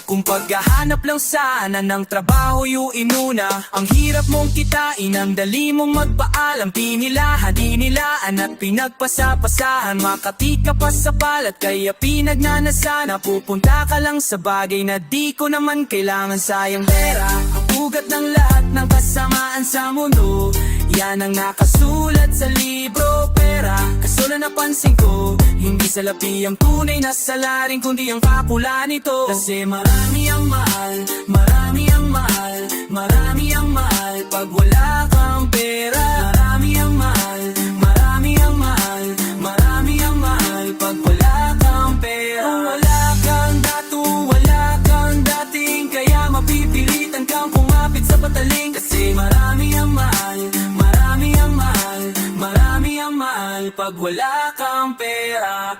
kung paghahanap lang sana ng trabaho yung inuna. Ang hirap mong kitain, ang dali mong magpaalam, pinilahan, dinilaan at pinagpasapasahan. Makati ka pa sa balat kaya pinagnanasan na pupunta ka lang sa bagay na di ko naman kailangan. Sayang pera, ang ugat ng lahat ng kasamaan sa mundo, yan ang nakasulat sa libro. Pera, kaso na napansin ko, hindi salapi ang tunay na salarin, kundi ang kakulangan nito. Kasi marami ang mahal, marami ang mahal, marami ang mahal pag wala kang pera. Marami ang mahal, marami ang mahal, marami ang mahal pag wala kang pera. Kung wala kang dato, wala kang dating, kaya mapipilitan kang kumapit sa pataling. Kasi marami ang mahal, marami ang mahal, marami ang mahal pag wala kang pera.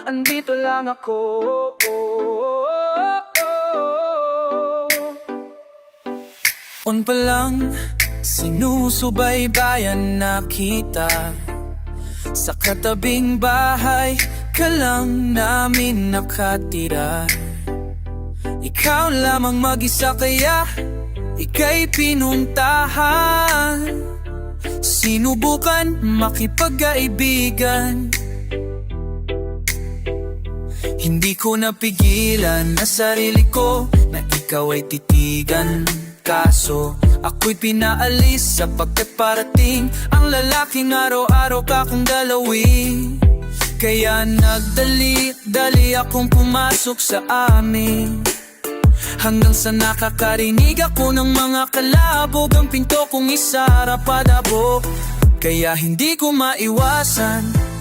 Andito lang ako. On pa lang, sinusubaybayan na kita. Sa katabing bahay ka lang namin nakatira. Ikaw lamang mag-isa kaya ika'y pinuntahan. Sinubukan makipagkaibigan, hindi ko napigilan na sarili ko na ikaw ay titigan. Kaso ako'y pinaalis sapagkat parating ang lalaking araw-araw ka kong dalawi. Kaya nagdali-dali akong pumasok sa amin, hanggang sa nakakarinig ako ng mga kalabog. Ang pinto kong isara padabok, kaya hindi ko maiwasan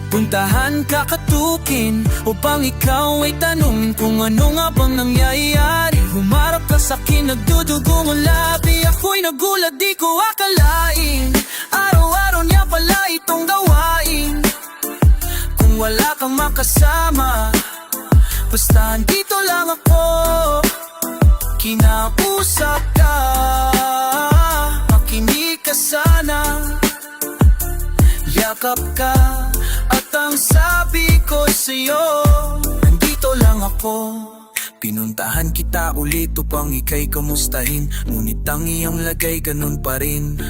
puntahan kakatukin upang ikaw ay tanungin kung ano nga bang nangyayari. Humarap ka sa'kin, nagdudugong ang labi. Ako'y nagulat, di ko akalain araw-araw niya pala itong gawain. Kung wala kang makasama, basta dito lang ako, kinausap ka, makinig ka sana, yakap ka. At ang sabi ko sa'yo, nandito lang ako. Pinuntahan kita ulit upang ika'y kamustahin, ngunit ang iyong lagay ganun pa rin.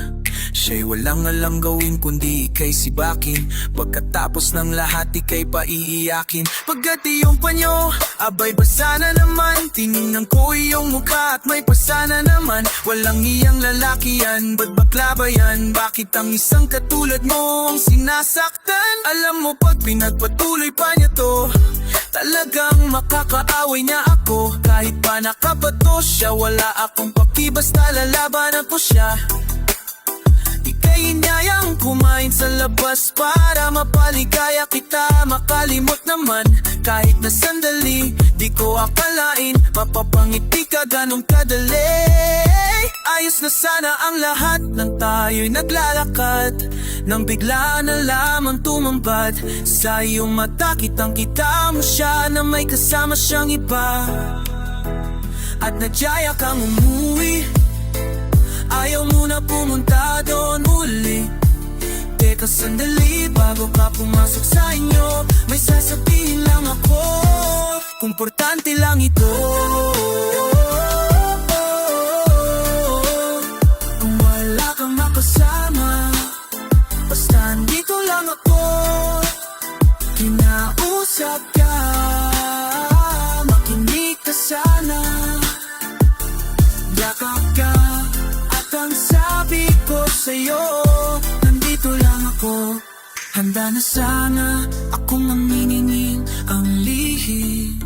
Siya'y walang alang gawin kundi ika'y sibakin. Pagkatapos ng lahat ika'y paiiyakin. Pagkat iyong panyo, abay basa na naman. Tinignan ko iyong mukha at may pasa na naman. Walang iyang lalaki yan, ba't bakla ba yan? Bakit ang isang katulad mo ang sinasaktan? Alam mo pag pinagpatuloy pa niya to, talagang makakaaway niya ako. Kahit pa nakabato siya, wala akong paki, basta lalabanan ko siya. kay inayang kumain sa labas para mapaligaya kita. Makalimot naman kahit na sandali, di ko akalain mapapangiti ka ganong kadali. Ayos na sana ang lahat ng tayo'y naglalakad, nang bigla na lamang tumambad sa iyong mata. Kitang-kita mo siya na may kasama siyang iba, at nadyaya kang umuwi. Ayaw mo na pumunta doon uli. Teka sandali, bago ka pumasok sa inyo, may sasabihin lang ako. Komportante lang ito. Kung wala kang makasama, basta andito lang ako. Kinausap ka, makinig ka sana. Yakap ka, at ang sabi ko sa'yo, nandito lang ako. Handa na sana akong maminingin ang lihim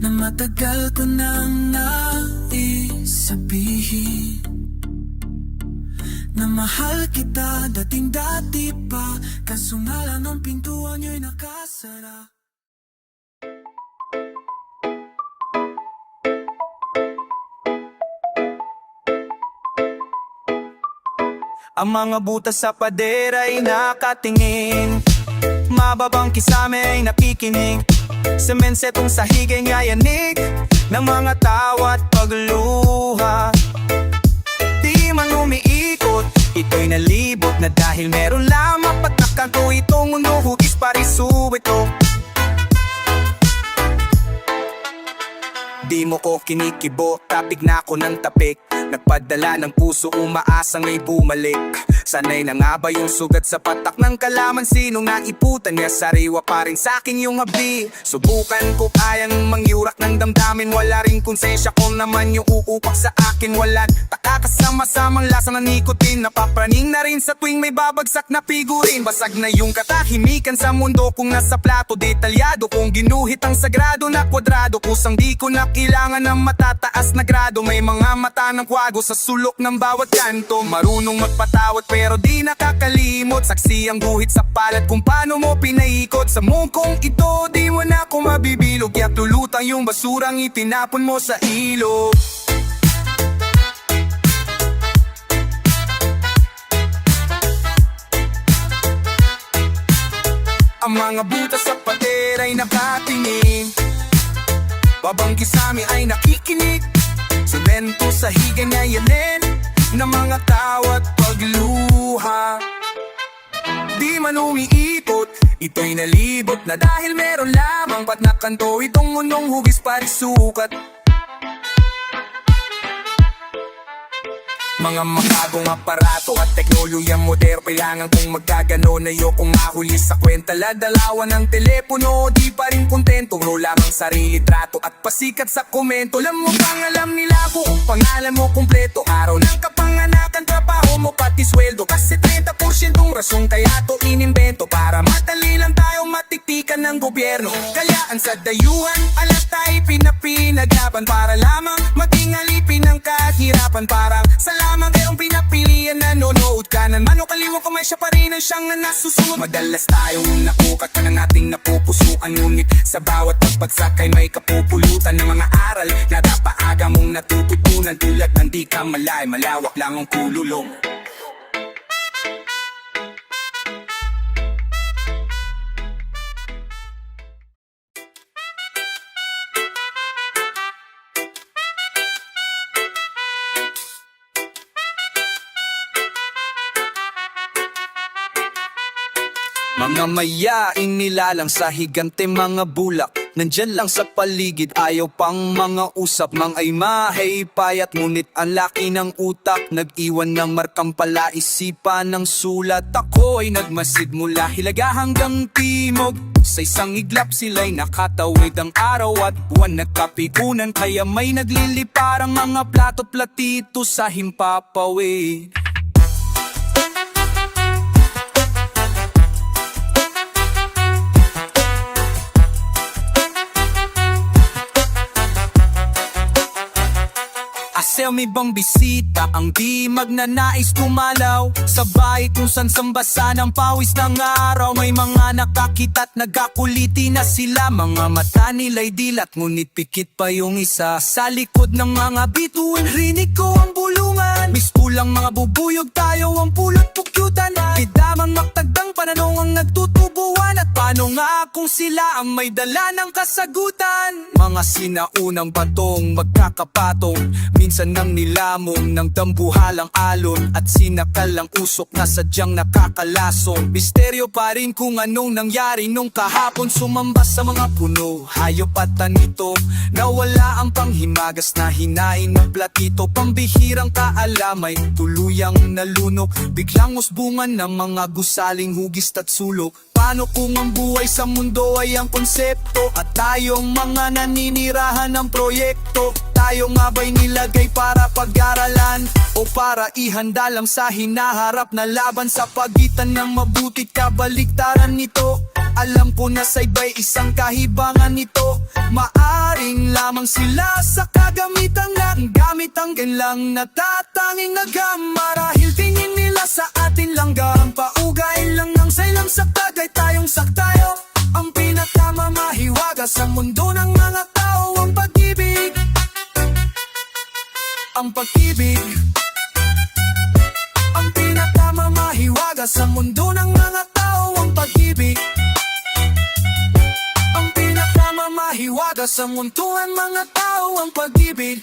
na matagal ko nang naisabihin, na mahal kita dating-dati pa, kaso nga lang ang pintuan nyo'y nakasara. Ang mga butas sa pader ay nakatingin, mababang kisame ay nakikinig. Semensetong sahig ay ngayanig ng mga tawa't pagluha. Di man umiikot, ito'y nalibot na dahil meron lamang patnakanto. Itong mundo hugis parisu ito. Di mo ko kinikibo, tapik na ako ng tapik. Nagpadala ng puso, umaasang may bumalik. Sanay na nga ba yung sugat sa patak ng kalaman? Sinong naiputan niya, sariwa pa rin sa'king yung habi. Subukan ko kayang mangyurak ng damdamin, wala rin konsensya kung naman yung uupak sa akin. Walang takakasama-samang lasa ng nikotin, napapraning na rin sa tuwing may babagsak na figurin. Basag na yung katahimikan sa mundo kung nasa plato, detalyado kung ginuhit ang sagrado na kwadrado. Kusang di ko na kailangan ng matataas na grado, may mga mata ng kwago sa sulok ng bawat kanto. Marunong magpatawad pero di nakakalimot, saksi ang guhit sa palad kung paano mo pinaikot. Sa mungkong ito di mo na ako mabibilog, kaya tulutang yung basurang itinapon mo sa ilog. Ang mga butas sa pader ay nakatingin, babang kisame ay nakikinig. Semento sa higa na yanin ng mga tawa't pagluha. Di man umiikot, ito'y nalibot na dahil meron lamang patnakanto. Itong mundong hugis parisukat. Mga makagong aparato at teknolohiyang moderno, kailangan kong magkaganon. Ayokong mahuli sa kwenta, ladalawan ng telepono. Di pa rin kontento, bro lamang sarili trato at pasikat sa komento. Alam mo bang alam nila kung pangalan mo kumpleto, araw ng kapanganakan, trabaho mo pati sweldo. Kasi 30% rason kaya to inimbento, para madali lang tayong matiktikan ng gobyerno. Kaya ang sa dayuhan, alat tayo pinapinagaban, para lamang maging alipin ng kahirapan. Parang salamat kayong pinapilian, nanonood ka na man o kaliwa ko, may siya pa rin ang siyang nasusunod. Madalas tayong nakukat ka ng ating napupusuan, ngunit sa bawat pagbagsak ay may kapupulutan ng mga aral na napaaga mong natututunan. Tulad ng di ka malay, malawak lang ang kululong. Mga mayaing nilalang sa higante, mga bulak nandyan lang sa paligid, ayaw pang mga usap. Mang ay mahay payat, ngunit ang laki ng utak, nag-iwan ng markang palaisipan ng sulat. Ako ay nagmasid mula Hilaga hanggang Timog, sa isang iglap sila'y nakatawid ang araw at buwan. Nagkapikunan kaya may nagliliparang mga plato platito sa himpapawid. Asel may bang bisita ang di magnanais kumalaw sa bahay kung san sambasa ng pawis ng araw. May mga nakakita't nagkakuliti na sila, mga mata nila'y dilat ngunit pikit pa yung isa. Sa likod ng mga bituin rinig ko ang bulungan, mispulang mga bubuyog tayo ang pulot pukyutan. Kidamang maktagdang pananong ang nagtutubuan, at paano nga kung sila ang may dala ng kasagutan? Mga sinaunang batong magkakapatong, minsan nang nilamon ng dambuhalang alon, at sinakalang usok na sadyang nakakalasong. Misteryo pa rin kung anong nangyari nung kahapon. Sumambas sa mga puno, hayop at tanito, nawala ang panghimagas na hinain ng platito. Pambihirang kaalamay, tuluyang nalunok, biglang usbungan ng mga gusaling hugis at sulok. Paano kung ang buhay sa mundo ay ang konsepto, at tayong mga naninirahan ng proyekto? Tayo nga ba'y nilagay para pag-aralan, o para ihanda lang sa hinaharap na laban? Sa pagitan ng mabuti't kabaliktaran nito, alam ko na sa iba'y isang kahibangan nito. Maaring lamang sila sa kagamitan ng gamit ang kanilang natatanging agam. Marahil tingin nila sa atin langgang paugay lang ng sailam sa tagay tayong saktayo. Ang pinakamamahiwaga sa mundo ng mga tao, ang pag-ibig. Ang pag-ibig. Ang pinakamamahiwaga sa mundo ng mga tao, ang pag-ibig. Ang pinakamamahiwaga sa mundo ng mga tao, ang pag-ibig.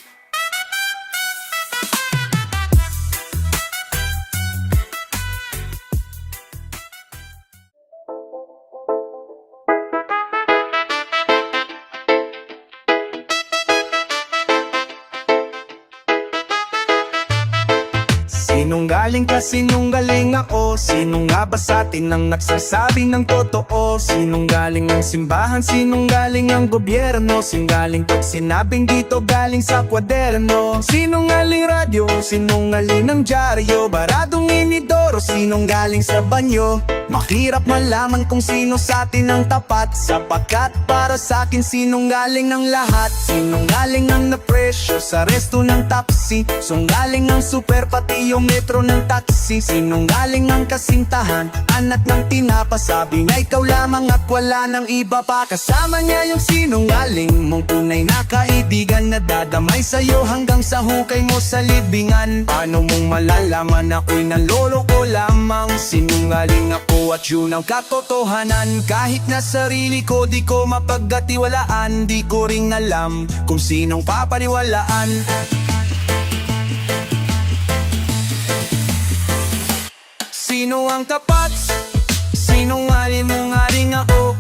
Sinunggaling ka, sinunggaling ako. Sino nga ba sa atin ang nagsasabi ng totoo? Sinunggaling ang simbahan, sinunggaling ang gobyerno. Sinunggaling pag sinabing dito galing sa kwaderno. Sinunggaling radyo, sinunggaling ng dyaryo. Baradong inidoro, sinunggaling sa banyo. Mahirap malaman kung sino sa atin ang tapat, sapagkat para sa akin sinunggaling ang lahat. Sinunggaling ang napresyo sa resto ng taxi, sinunggaling ang super pati yung metro ng taxi. Sinunggaling ang kasintahan, anak ng tinapa, sabi na ikaw lamang at wala ng iba pa. Kasama niya yung sinunggaling mong tunay na kaibigan, na dadamay sa'yo hanggang sa hukay mo sa libingan. Paano mong malalaman ako'y nalolo ko lamang? Sinungaling ako at yun ang katotohanan. Kahit na sarili ko di ko mapagkatiwalaan, di ko ring alam kung sinong papaniwalaan. Sino ang tapat? Sinungaling mo nga rin ako.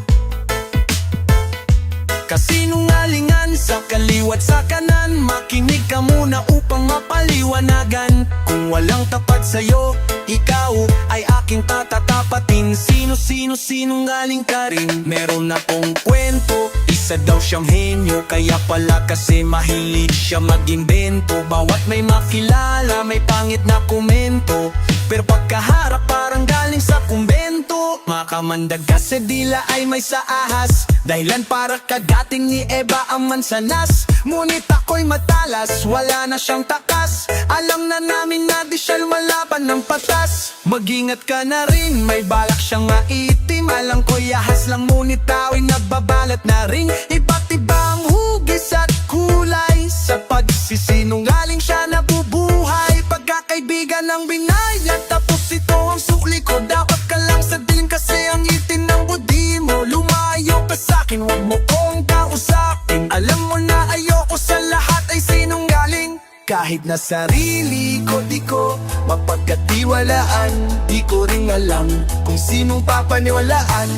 Kasinungalingan sa kaliwat sa kanan, makinig ka muna upang mapaliwanagan. Kung walang tapat sa'yo, ikaw ay aking tatatapatin. Sino sinungaling ka rin. Meron akong kwento, isa daw siyang henyo, kaya pala kasi mahilig siya mag-imbento. Bawat may makilala, may pangit na komento, pero pagkaharap parang galing sa kumbento. Makamandag ka sa dila ay may sa ahas, dahilan para kagating ni Eva ang mansanas. Ngunit ako'y matalas, wala na siyang takas. Alam na namin na di siya lumalaban ng patas. Mag-ingat ka na rin, may balak siyang maitim. Alam ko'y ahas lang, ngunit ako'y nagbabalat na ring. Iba't ibang hugis at kulay, sa pagsisinungaling siya nabubuhay. Pagkakaibigan ng binayad, tapos ito ang sukli ko. Dapat ka lang sa dilim kasi ang itin ng budi mo. Lumayo ka sa'kin, huwag mo kong kausapin. Alam mo na ayoko sa lahat ay sinunggaling. Kahit na sarili ko di ko mapagkatiwalaan, di ko ring alam kung sinong papaniwalaan.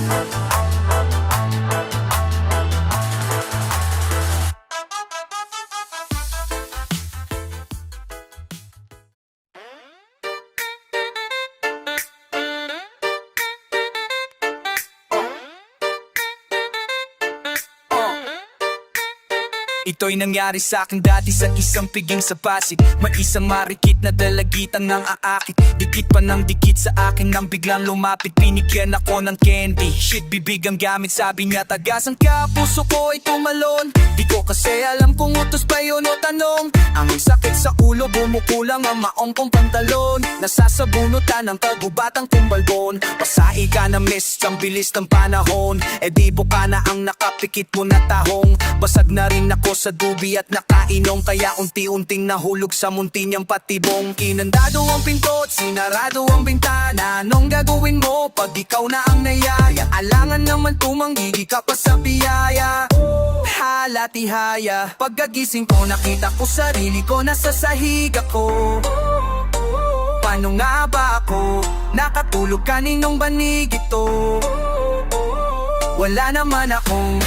Ito'y nangyari sa akin dati sa isang piging sa Pasig. May isang marikit na dalagitan ng aakit. Dikit pa ng dikit sa akin nang biglang lumapit. Binigyan ako ng candy, shit bibig ang gamit. Sabi niya tagasan ka, puso ko ay tumalon. Di ko kasi alam kung utos pa yun o tanong. Ang sakit sa ulo, bumukulang ang maong kong pantalon. Nasasabunutan ng kagubatang tumbalbon. Pasai ka na miss, ang bilis ng panahon. E di buka na ang nakapikit mo na tahong. Basag na rin ako sa dubi at nakainom. Kaya unti-unting nahulog sa munti niyang patibong. Inandado ang pinto at sinarado ang bintana. Anong gagawin mo pag ikaw na ang nayaya? Alangan naman tumanggi ka pa sa biyaya. Halatihaya, pagkagising ko nakita ko sarili ko nasa sahig ako. Paano nga ba ako nakatulog kaninong banig ito? Wala naman akong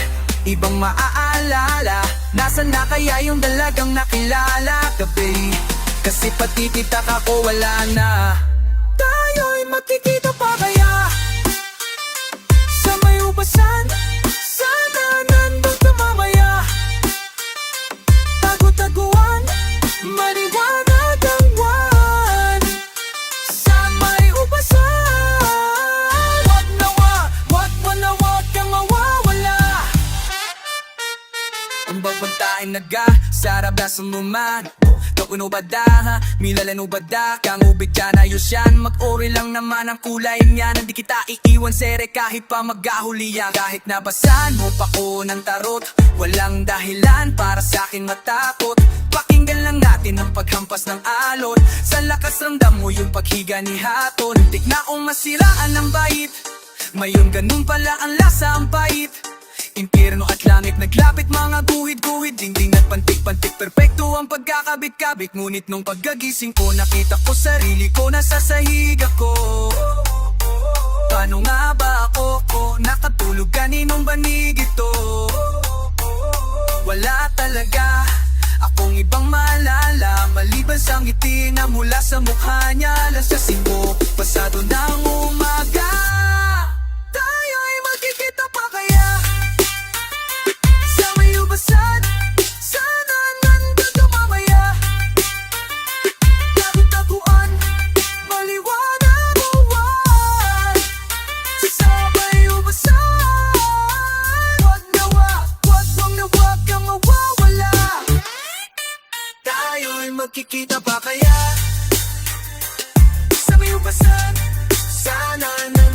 ibang maaalala. Nasaan na kaya yung dalagang nakilala gabi? Kasi pati titak ako wala na. Tayo'y magkikita pa kaya sa may ubasan? Sana nandun ka mamaya. Tago-taguan, maliwanag ang buwan sa may ubasan. Wag kang mawawala. Ang babantain naga, sarap na sumuman. Kauno ba da, milalano ba da? Kang ubig ka na yusyan. Mag-ori lang naman ang kulay niya. Hindi kita iiwan sere kahit pa magkahuliyan. Kahit nabasan mo pa ko ng tarot, walang dahilan para sa akin matakot. Pakinggan lang natin ang paghampas ng alon. Sa lakas ramdam mo yung paghiga ni Haton. Tik na akong masiraan ng bait, mayon ganun pala ang lasa ang pait. Impyerno at langit naglapit, mga guhid-guhid, dingding at pantik-pantik. Perpekto ang pagkakabit-kabit. Ngunit nung pagkagising ko, nakita ko sarili ko nasa sahig ako. Paano nga ba ako nakatulog kaninong banig ito? Wala talaga akong ibang maalala, maliban sa ngiti na mula sa mukha niya. Alas 5, pasado ng umaga. Tayo'y magkikita pa kaya sa may ubasan? Sana nandun ka mamaya. Tago-taguan, maliwanag ang buwan sa may ubasan. Wag kang mawawala. Tayo'y magkikita pa kaya sa may ubasan? Sana nandun